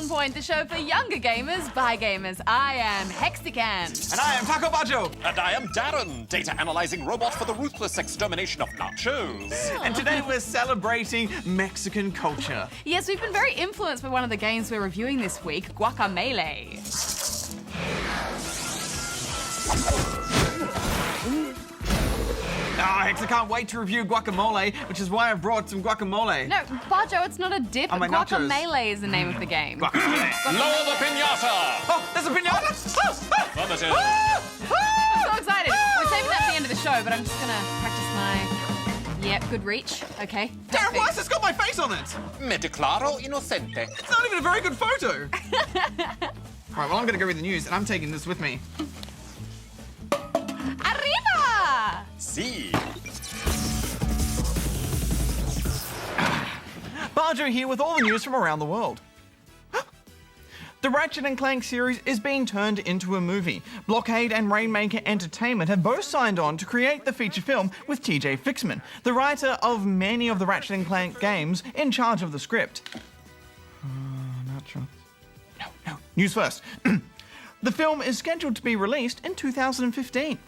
On Point, the show for younger gamers by gamers. I am Hexacan. And I am Taco Bajo. And I am D.A.R.R.E.N, data analyzing robot for the ruthless extermination of nachos. And today we're celebrating Mexican culture. Yes, we've been very influenced by one of the games we're reviewing this week, Guacamelee. Hex, I can't wait to review guacamole, which is why I've brought some guacamole. No, Bajo, it's not a dip. Oh, my nachos. Guacamelee is the name of the game. Guacamole. Lower the pinata! Oh, there's a pinata! Affirmative. I'm so excited. We're saving that for the end of the show, but I'm just gonna practice my... Yep, good reach. Okay. Darren, why has this got my face on it? Me declaro inocente. It's not even a very good photo. Right, well, I'm gonna go read the news, and I'm taking this with me. Arriba! Si. Bajo here with all the news from around the world. The Ratchet & Clank series is being turned into a movie. Blockade and Rainmaker Entertainment have both signed on to create the feature film with TJ Fixman, the writer of many of the Ratchet & Clank games, in charge of the script. Not sure. No. News first. The film is scheduled to be released in 2015.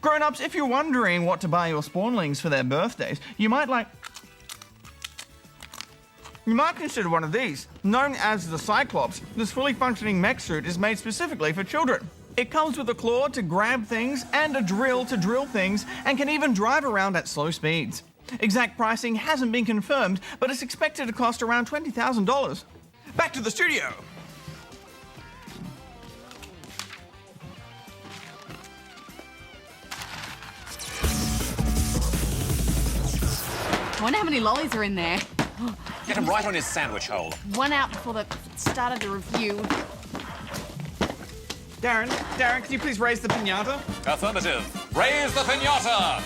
Grown-ups, if you're wondering what to buy your spawnlings for their birthdays, you might consider one of these. Known as the Cyclops, this fully functioning mech suit is made specifically for children. It comes with a claw to grab things and a drill to drill things, and can even drive around at slow speeds. Exact pricing hasn't been confirmed, but it's expected to cost around $20,000. Back to the studio. I wonder how many lollies are in there. Get him right on his sandwich hole. One out before the start of the review. Darren, can you please raise the pinata? Affirmative. Raise the pinata!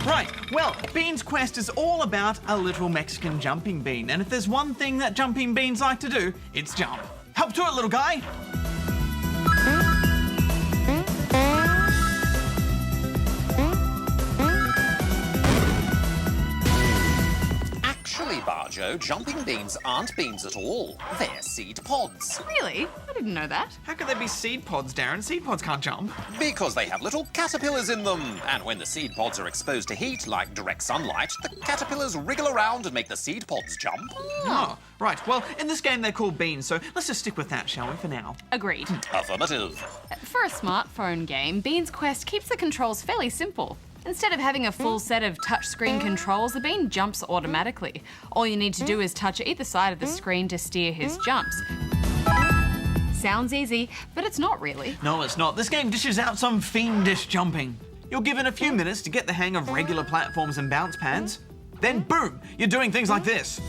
Right, well, Bean's Quest is all about a little Mexican jumping bean, and if there's one thing that jumping beans like to do, it's jump. Help to it, little guy! Bajo, jumping beans aren't beans at all. They're seed pods. Really? I didn't know that. How could they be seed pods, Darren? Seed pods can't jump. Because they have little caterpillars in them. And when the seed pods are exposed to heat, like direct sunlight, the caterpillars wriggle around and make the seed pods jump. Oh, right. Well, in this game they're called beans, so let's just stick with that, shall we, for now? Agreed. Affirmative. For a smartphone game, Bean's Quest keeps the controls fairly simple. Instead of having a full set of touchscreen controls, the bean jumps automatically. All you need to do is touch either side of the screen to steer his jumps. Sounds easy, but it's not really. No, it's not. This game dishes out some fiendish jumping. You're given a few minutes to get the hang of regular platforms and bounce pads. Then, boom, you're doing things like this.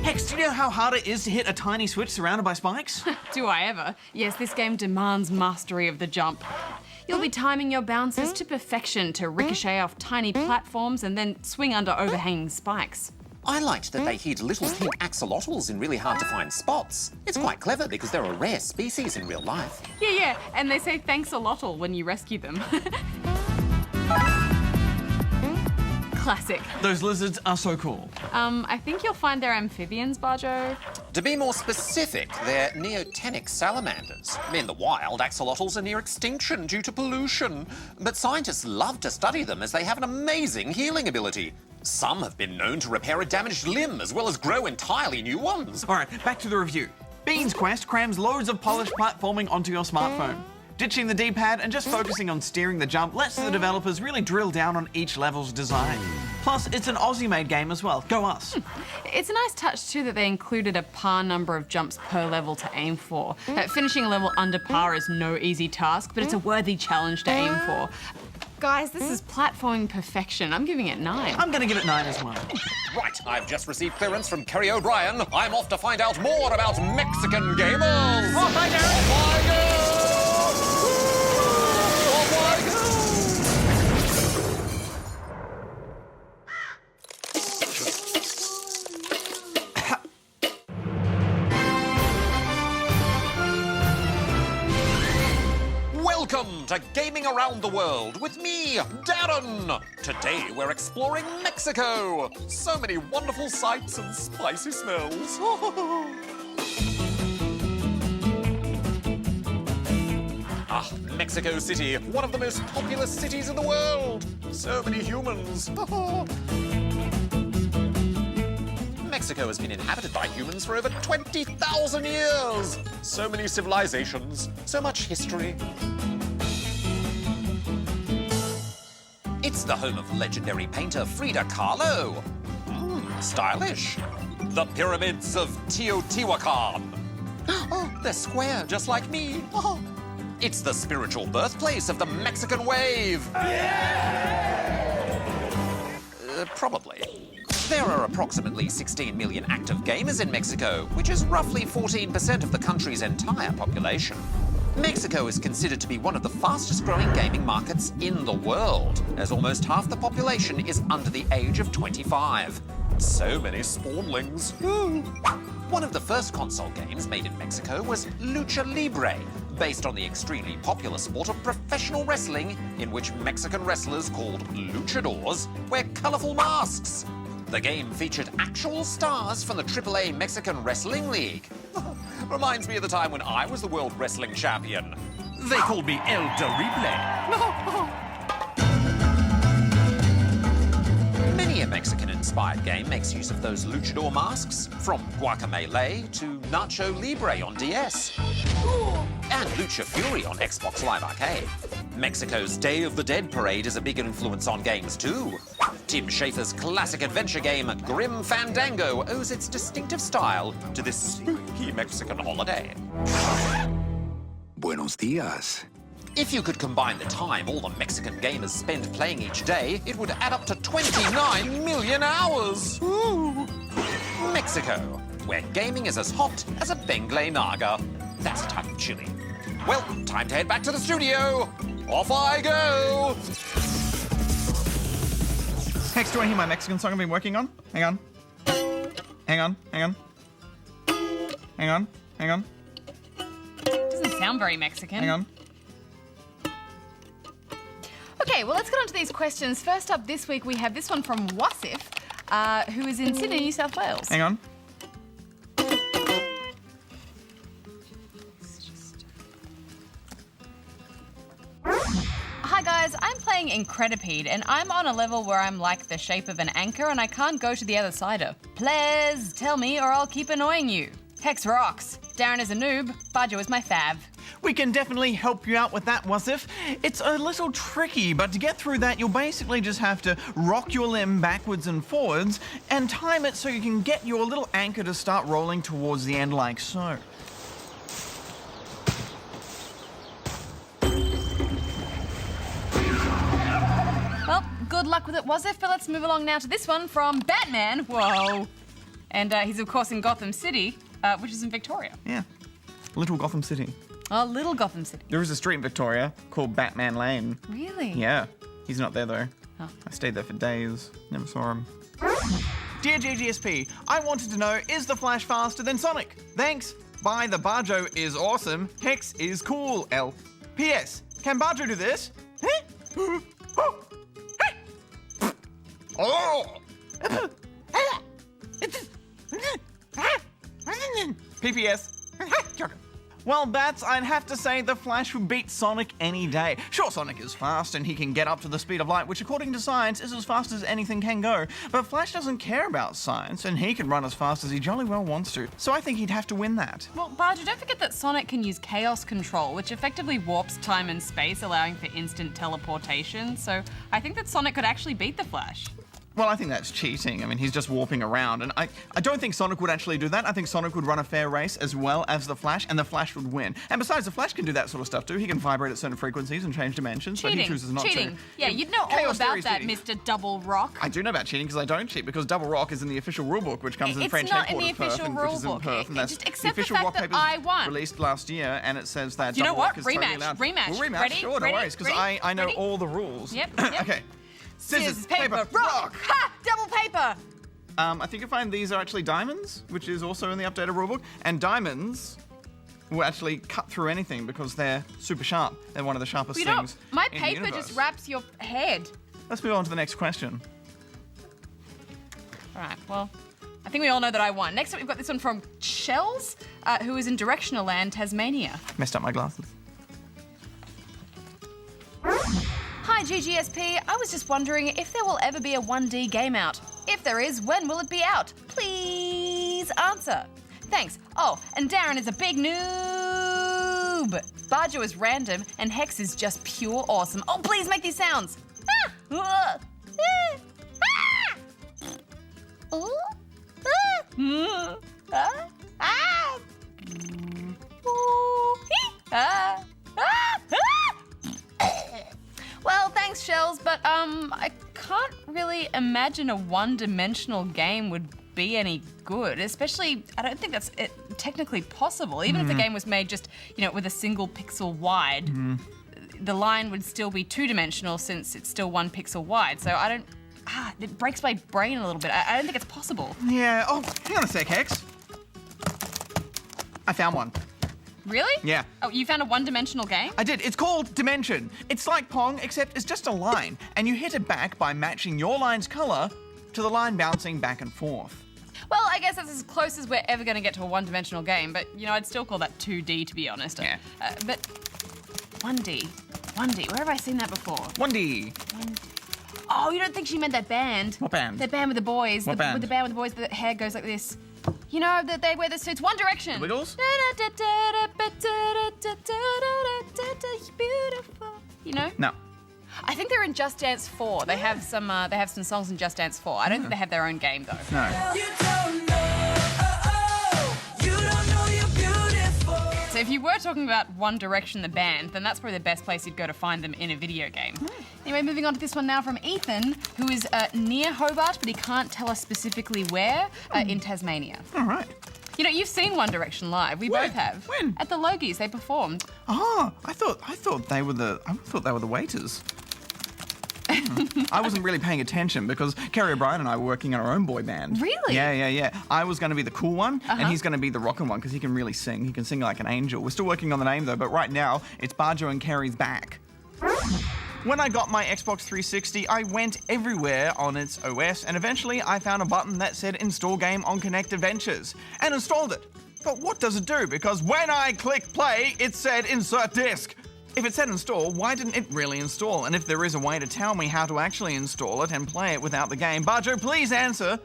Hex, do you know how hard it is to hit a tiny switch surrounded by spikes? Do I ever? Yes, this game demands mastery of the jump. You'll be timing your bounces to perfection to ricochet off tiny platforms and then swing under overhanging spikes. I liked that they hid little pink axolotls in really hard-to-find spots. It's quite clever because they're a rare species in real life. Yeah, and they say thanks a lotl when you rescue them. Classic. Those lizards are so cool. I think you'll find they're amphibians, Bajo. To be more specific, they're neotenic salamanders. In the wild, axolotls are near extinction due to pollution. But scientists love to study them as they have an amazing healing ability. Some have been known to repair a damaged limb as well as grow entirely new ones. All right, back to the review. Bean's Quest crams loads of polished platforming onto your smartphone. Ditching the D-pad and just focusing on steering the jump lets the developers really drill down on each level's design. Plus, it's an Aussie-made game as well. Go us. It's a nice touch, too, that they included a par number of jumps per level to aim for. Finishing a level under par is no easy task, but it's a worthy challenge to aim for. Guys, this is platforming perfection. I'm giving it 9. I'm going to give it 9 as well. Right, I've just received clearance from Kerry O'Brien. I'm off to find out more about Mexican gamers. Oh, bye, Darren. Off I go! Welcome to Gaming Around the World with me, D.A.R.R.E.N. Today we're exploring Mexico. So many wonderful sights and spicy smells. Mexico City, one of the most populous cities in the world. So many humans. Mexico has been inhabited by humans for over 20,000 years. So many civilizations, so much history. It's the home of legendary painter Frida Kahlo. Stylish. The pyramids of Teotihuacan. Oh, they're square, just like me. Oh. It's the spiritual birthplace of the Mexican wave. Probably. There are approximately 16 million active gamers in Mexico, which is roughly 14% of the country's entire population. Mexico is considered to be one of the fastest growing gaming markets in the world, as almost half the population is under the age of 25. So many spawnlings. One of the first console games made in Mexico was Lucha Libre, based on the extremely popular sport of professional wrestling, in which Mexican wrestlers called luchadors wear colorful masks. The game featured actual stars from the AAA Mexican Wrestling League. Reminds me of the time when I was the World Wrestling Champion. They called me El Terrible. Many a Mexican-inspired game makes use of those luchador masks, from Guacamelee to Nacho Libre on DS. And Lucha Fury on Xbox Live Arcade. Mexico's Day of the Dead parade is a big influence on games too. Tim Schafer's classic adventure game, Grim Fandango, owes its distinctive style to this spooky Mexican holiday. Buenos dias. If you could combine the time all the Mexican gamers spend playing each day, it would add up to 29 million hours. Ooh. Mexico, where gaming is as hot as a Bengle Naga. That's a type of chili. Well, time to head back to the studio. Off I go. Hex, do you want to hear my Mexican song I've been working on? Hang on. Hang on, hang on. Hang on, hang on. Doesn't sound very Mexican. Hang on. Okay, well, let's get on to these questions. First up this week, we have this one from Wasif, who is in Sydney, New South Wales. Hang on. Hi guys, I'm playing Incredipede and I'm on a level where I'm like the shape of an anchor and I can't go to the other side. Please tell me or I'll keep annoying you. Hex rocks. D.A.R.R.E.N is a noob. Bajo is my fav. We can definitely help you out with that, Wasif. It's a little tricky, but to get through that, you'll basically just have to rock your limb backwards and forwards and time it so you can get your little anchor to start rolling towards the end like so. Well, good luck with it, Wasif, but let's move along now to this one from Batman. Whoa. And he's, of course, in Gotham City, which is in Victoria. Yeah. Little Gotham City. Oh, Little Gotham City. There is a street in Victoria called Batman Lane. Really? Yeah. He's not there, though. Oh. I stayed there for days. Never saw him. Dear GGSP, I wanted to know, is the Flash faster than Sonic? Thanks. Bye, the Bajo is awesome. Hex is cool, L. P.S. Can Bajo do this? Oh! PPS. Well, Bats, I'd have to say the Flash would beat Sonic any day. Sure, Sonic is fast and he can get up to the speed of light, which according to science is as fast as anything can go. But Flash doesn't care about science and he can run as fast as he jolly well wants to. So I think he'd have to win that. Well, Bajo, don't forget that Sonic can use chaos control, which effectively warps time and space, allowing for instant teleportation. So I think that Sonic could actually beat the Flash. Well, I think that's cheating. I mean, he's just warping around. And I don't think Sonic would actually do that. I think Sonic would run a fair race as well as the Flash, and the Flash would win. And besides, the Flash can do that sort of stuff too. He can vibrate at certain frequencies and change dimensions, but he chooses not to. Yeah, you'd know all about that, Mr. Double Rock. I do know about cheating because I don't cheat, because Double Rock is in the official rulebook, which comes in the French headquarters Perth, which is in Perth. And that's just accept the official the rock fact that papers I won. released last year, and it says that You know Double what? Rock is totally Rematch, allowed. rematch. We'll rematch, Ready? sure, no Ready? worries, because Ready? I know Ready? all the rules. Yep. Okay. Scissors, paper, rock! Ha! Double paper! I think you'll find these are actually diamonds, which is also in the updated rulebook. And diamonds will actually cut through anything because they're super sharp. They're one of the sharpest You know, things my in the paper universe. just wraps your head. Let's move on to the next question. All right, well, I think we all know that I won. Next up, we've got this one from Shells, who is in Directional Land, Tasmania. Messed up my glasses. Hi, GGSP. I was just wondering if there will ever be a 1D game out. If there is, when will it be out? Please answer. Thanks. Oh, and Darren is a big noob. Bajo is random, and Hex is just pure awesome. Oh, please make these sounds. Ah! Oh? Ah! Ah! Ah! Ooh! Ah! Ah! Ah! Well, thanks, Shells, but I can't really imagine a one-dimensional game would be any good. Especially, I don't think that's technically possible. Even if the game was made just, with a single pixel wide, the line would still be two-dimensional since it's still 1 pixel wide. So I don't. It breaks my brain a little bit. I don't think it's possible. Yeah. Oh, hang on a sec, Hex. I found one. Really? Yeah. Oh, you found a one-dimensional game? I did. It's called Dimension. It's like Pong, except it's just a line, and you hit it back by matching your line's colour to the line bouncing back and forth. Well, I guess that's as close as we're ever going to get to a one-dimensional game, but, I'd still call that 2D, to be honest. Yeah. But 1D. 1D. Where have I seen that before? 1D. Oh, you don't think she meant that band? What band? That band with the boys. What band? With the band with the boys, the hair goes like this. You know, that they wear the suits. One Direction. The Wiggles? Beautiful. You know? No. I think they're in Just Dance 4. They have some songs in Just Dance 4. I don't think they have their own game though. No. You don't know, you don't know you're beautiful. So if you were talking about One Direction, the band, then that's probably the best place you'd go to find them in a video game. Anyway, moving on to this one now from Ethan, who is near Hobart, but he can't tell us specifically where, in Tasmania. All right. You've seen One Direction live. We When? both have. When? At the Logies, they performed. Oh, I thought they were the waiters. I wasn't really paying attention because Kerry O'Brien and I were working on our own boy band. Really? Yeah. I was going to be the cool one, and he's going to be the rockin' one because he can really sing. He can sing like an angel. We're still working on the name though, but right now it's Bajo and Kerry's back. When I got my Xbox 360, I went everywhere on its OS, and eventually I found a button that said Install Game on Kinect Adventures, and installed it. But what does it do? Because when I click play, it said Insert Disk. If it said install, why didn't it really install? And if there is a way to tell me how to actually install it and play it without the game, Bajo, please answer.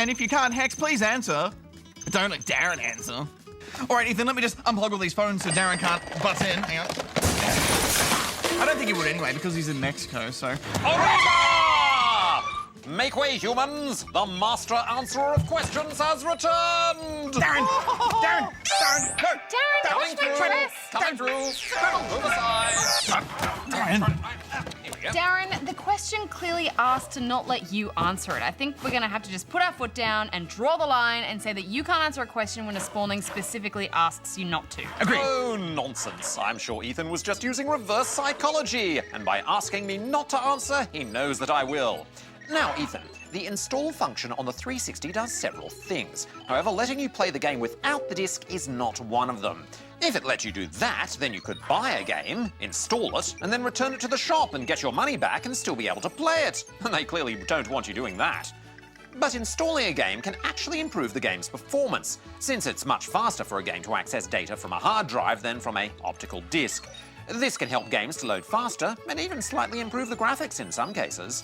And if you can't, Hex, please answer. But don't let Darren answer. All right, Ethan, let me just unplug all these phones so Darren can't butt in. Hang on. I don't think he would anyway because he's in Mexico, so... Order! Make way, humans! The master answerer of questions has returned! Darren! Darren! No! Darren, wash my dress! Coming through! Move aside! Darren! Here we go. Darren, the question clearly asked to not let you answer it. I think we're going to have to just put our foot down and draw the line and say that you can't answer a question when a spawning specifically asks you not to. Agree. Oh, nonsense. I'm sure Ethan was just using reverse psychology, and by asking me not to answer, he knows that I will. Now, Ethan, the install function on the 360 does several things. However, letting you play the game without the disc is not one of them. If it let you do that, then you could buy a game, install it, and then return it to the shop and get your money back and still be able to play it. And they clearly don't want you doing that. But installing a game can actually improve the game's performance, since it's much faster for a game to access data from a hard drive than from an optical disc. This can help games to load faster and even slightly improve the graphics in some cases.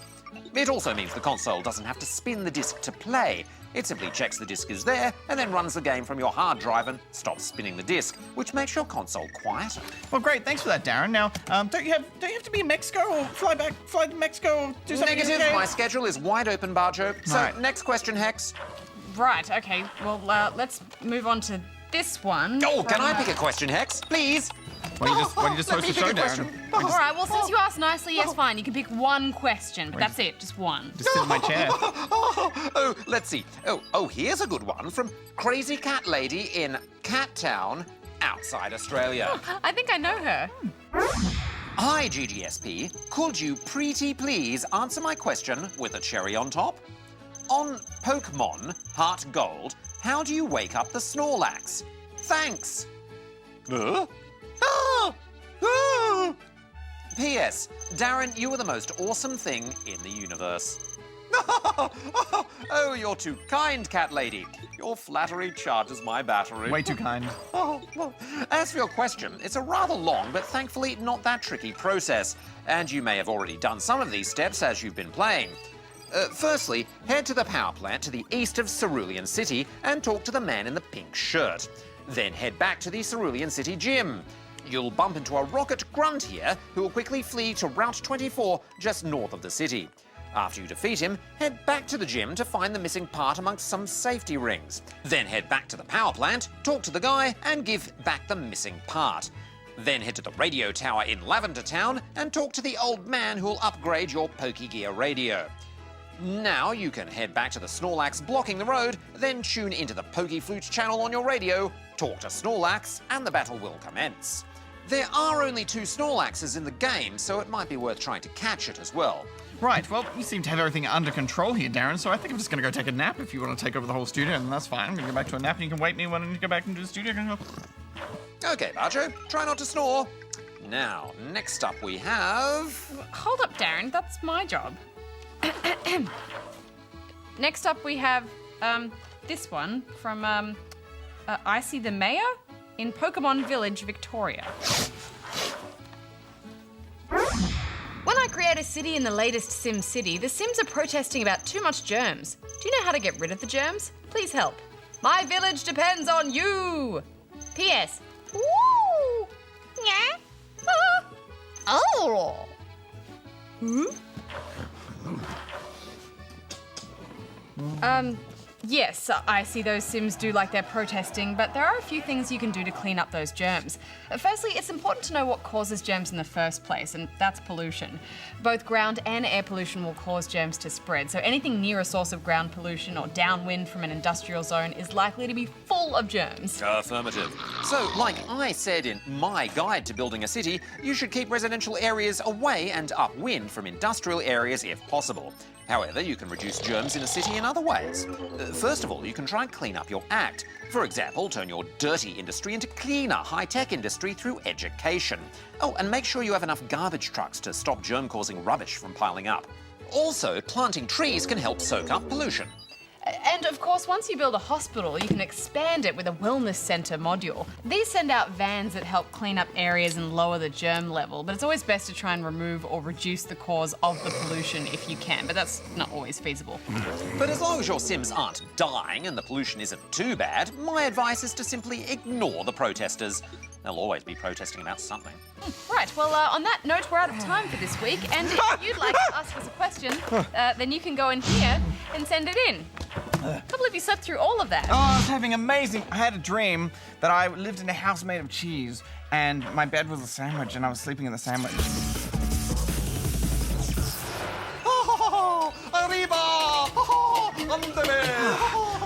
It also means the console doesn't have to spin the disc to play. It simply checks the disc is there and then runs the game from your hard drive and stops spinning the disc, which makes your console quieter. Well, great. Thanks for that, Darren. Now, don't you have to be in Mexico or fly to Mexico or do something? Negative. Okay? My schedule is wide open, Bajo. So, Right. next question, Hex. Right, okay. Well, let's move on to this one. Oh, can I pick a question, Hex? Please? Why don't you just Let host me the show, pick a question. Darren? All right, well, since you asked nicely, yes, fine. You can pick one question, but that's it, just one. Just sit in my chair. Oh, let's see. Oh, here's a good one from Crazy Cat Lady in Cat Town, outside Australia. I think I know her. Hi, GGSP. Could you pretty please answer my question with a cherry on top? On Pokemon Heart Gold, how do you wake up the Snorlax? Thanks. Huh? Ah! Ah! P.S. Darren, you are the most awesome thing in the universe. Oh, you're too kind, cat lady. Your flattery charges my battery. Way too kind. Oh, well, as for your question, it's a rather long but thankfully not that tricky process, and you may have already done some of these steps as you've been playing. Firstly, head to the power plant to the east of Cerulean City and talk to the man in the pink shirt. Then head back to the Cerulean City gym. You'll bump into a rocket grunt here who will quickly flee to Route 24 just north of the city. After you defeat him, head back to the gym to find the missing part amongst some safety rings. Then head back to the power plant, talk to the guy, and give back the missing part. Then head to the radio tower in Lavender Town and talk to the old man who'll upgrade your Pokegear radio. Now you can head back to the Snorlax blocking the road, then tune into the Pokeflute channel on your radio, talk to Snorlax, and the battle will commence. There are only 2 Snorlaxes in the game, so it might be worth trying to catch it as well. Right, well, you seem to have everything under control here, Darren, so I think I'm just going to go take a nap if you want to take over the whole studio, and that's fine. I'm going to go back to a nap, and you can wake me when you go back into the studio. Okay, Bajo, try not to snore. Now, next up we have... Hold up, Darren. That's my job. Next up we have this one from Icy the Mayor in Pokemon Village, Victoria. When I create a city in the latest Sim City, the Sims are protesting about too much germs. Do you know how to get rid of the germs? Please help. My village depends on you! P.S. Woo! Yeah? Oh! Yes, I see those Sims do like they're protesting, but there are a few things you can do to clean up those germs. Firstly, it's important to know what causes germs in the first place, and that's pollution. Both ground and air pollution will cause germs to spread, so anything near a source of ground pollution or downwind from an industrial zone is likely to be full of germs. Affirmative. So, like I said in my guide to building a city, you should keep residential areas away and upwind from industrial areas if possible. However, you can reduce germs in a city in other ways. First of all, you can try and clean up your act. For example, turn your dirty industry into cleaner, high-tech industry through education. Oh, and make sure you have enough garbage trucks to stop germ-causing rubbish from piling up. Also, planting trees can help soak up pollution. And of course, once you build a hospital, you can expand it with a wellness centre module. These send out vans that help clean up areas and lower the germ level, but it's always best to try and remove or reduce the cause of the pollution if you can, but that's not always feasible. But as long as your Sims aren't dying and the pollution isn't too bad, my advice is to simply ignore the protesters. They'll always be protesting about something. Right, well, on that note, we're out of time for this week, and if you'd like to ask us a question, then you can go in here and send it in. Can't believe you slept through all of that. Oh, I was having amazing... I had a dream that I lived in a house made of cheese, and my bed was a sandwich, and I was sleeping in the sandwich.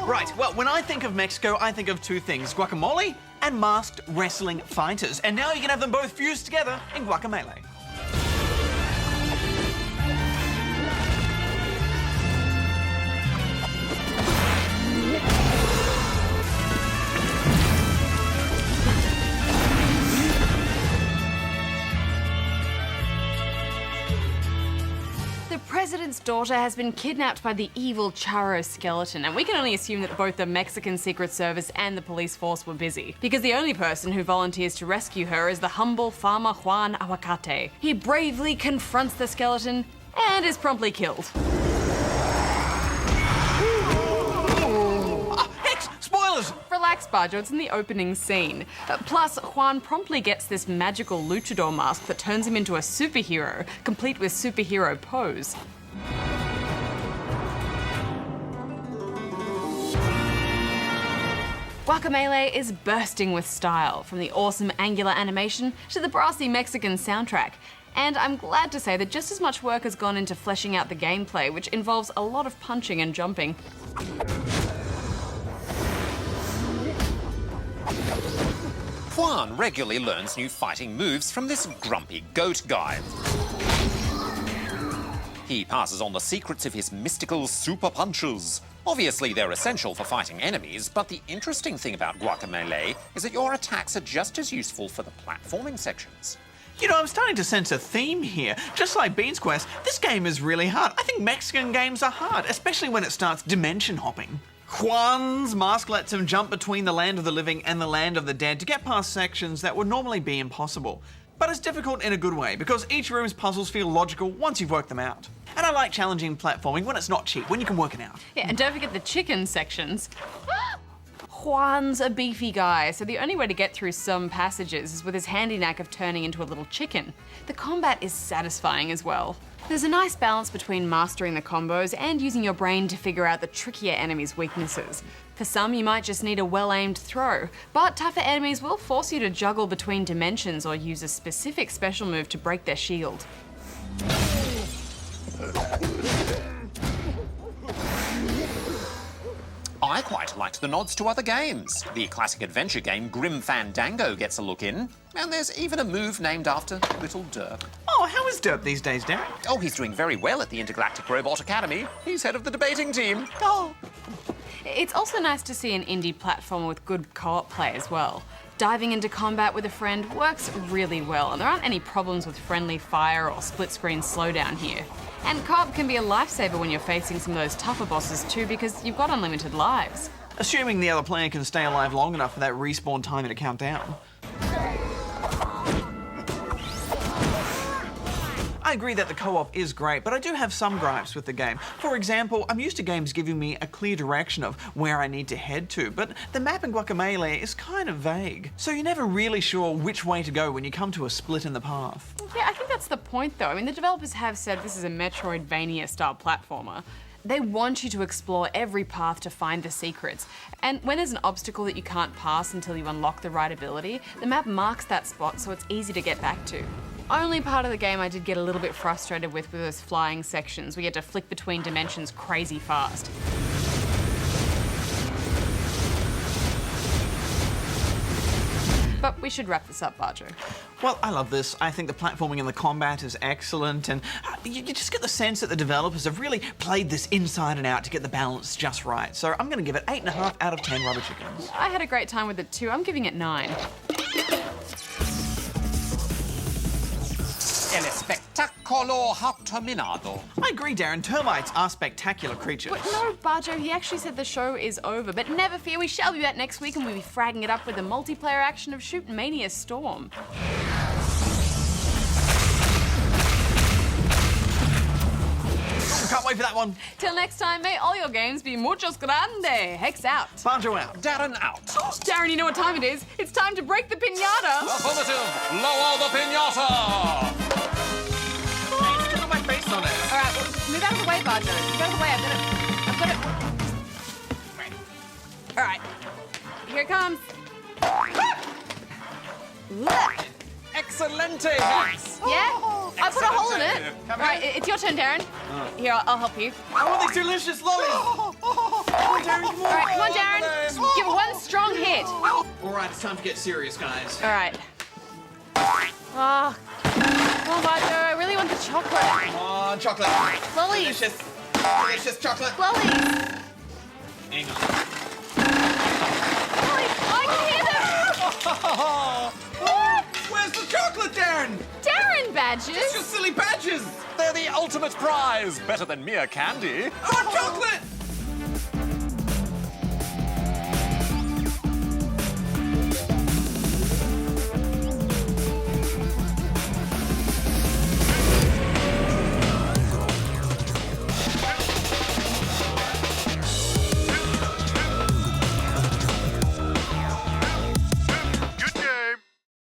Right, well, when I think of Mexico, I think of 2 things, guacamole and masked wrestling fighters. And now you can have them both fused together in Guacamelee. The president's daughter has been kidnapped by the evil Charro skeleton, and we can only assume that both the Mexican Secret Service and the police force were busy, because the only person who volunteers to rescue her is the humble farmer Juan Aguacate. He bravely confronts the skeleton and is promptly killed. Hex! Spoilers! Relax, Bajo, it's in the opening scene. Plus, Juan promptly gets this magical luchador mask that turns him into a superhero, complete with superhero pose. Guacamelee is bursting with style, from the awesome angular animation to the brassy Mexican soundtrack. And I'm glad to say that just as much work has gone into fleshing out the gameplay, which involves a lot of punching and jumping. Juan regularly learns new fighting moves from this grumpy goat guy. He passes on the secrets of his mystical super punches. Obviously, they're essential for fighting enemies, but the interesting thing about Guacamelee is that your attacks are just as useful for the platforming sections. You know, I'm starting to sense a theme here. Just like Bean's Quest, this game is really hard. I think Mexican games are hard, especially when it starts dimension hopping. Juan's mask lets him jump between the land of the living and the land of the dead to get past sections that would normally be impossible. But it's difficult in a good way, because each room's puzzles feel logical once you've worked them out. And I like challenging platforming when it's not cheap, when you can work it out. Yeah, and don't forget the chicken sections. Juan's a beefy guy, so the only way to get through some passages is with his handy knack of turning into a little chicken. The combat is satisfying as well. There's a nice balance between mastering the combos and using your brain to figure out the trickier enemies' weaknesses. For some, you might just need a well-aimed throw, but tougher enemies will force you to juggle between dimensions or use a specific special move to break their shield. I quite liked the nods to other games. The classic adventure game Grim Fandango gets a look in, and there's even a move named after Little D.A.R.R.E.N. Oh, how is D.A.R.R.E.N. these days, Darren? Oh, he's doing very well at the Intergalactic Robot Academy. He's head of the debating team. Oh. It's also nice to see an indie platformer with good co-op play as well. Diving into combat with a friend works really well, and there aren't any problems with friendly fire or split-screen slowdown here. And co-op can be a lifesaver when you're facing some of those tougher bosses too, because you've got unlimited lives. Assuming the other player can stay alive long enough for that respawn timer to count down. I agree that the co-op is great, but I do have some gripes with the game. For example, I'm used to games giving me a clear direction of where I need to head to, but the map in Guacamelee is kind of vague. So you're never really sure which way to go when you come to a split in the path. Yeah, I think that's the point though. I mean, the developers have said this is a Metroidvania-style platformer. They want you to explore every path to find the secrets. And when there's an obstacle that you can't pass until you unlock the right ability, the map marks that spot so it's easy to get back to. Only part of the game I did get a little bit frustrated with were those flying sections. We had to flick between dimensions crazy fast. But we should wrap this up, Bajo. Well, I love this. I think the platforming and the combat is excellent, and you just get the sense that the developers have really played this inside and out to get the balance just right. So I'm going to give it 8.5 out of 10 rubber chickens. I had a great time with it too. I'm giving it 9. El espectáculo ha terminado. I agree, Darren. Termites are spectacular creatures. But no, Bajo, he actually said the show is over. But never fear, we shall be back next week and we'll be fragging it up with the multiplayer action of Shoot Mania Storm. Can't wait for that one. Till next time, may all your games be muchos grande. Hex out. Bajo out. Darren out. Darren, you know what time it is? It's time to break the piñata. Affirmative. Lower the pinata. Look at my face on it. All right, well, move out of the way, Bajo. Move out of the way. I've got it. All right, here it comes. Excelente. Nice. Yeah? I put a hole in it. All right, it's your turn, Darren. Here, I'll help you. I want these delicious lollies. Come on, Darren, come on. All right, come on, Darren. Just give it one strong hit. All right, it's time to get serious, guys. All right. Oh, come on, Bajo. I really want the chocolate. Come on, chocolate. Lollies. Delicious. Delicious chocolate. Lollies. Hang on. Lollies. Oh, I can hear them. Where's the chocolate, Darren? Darren badges. It's your silly badges. They're the ultimate prize. Better than mere candy. Oh, chocolate!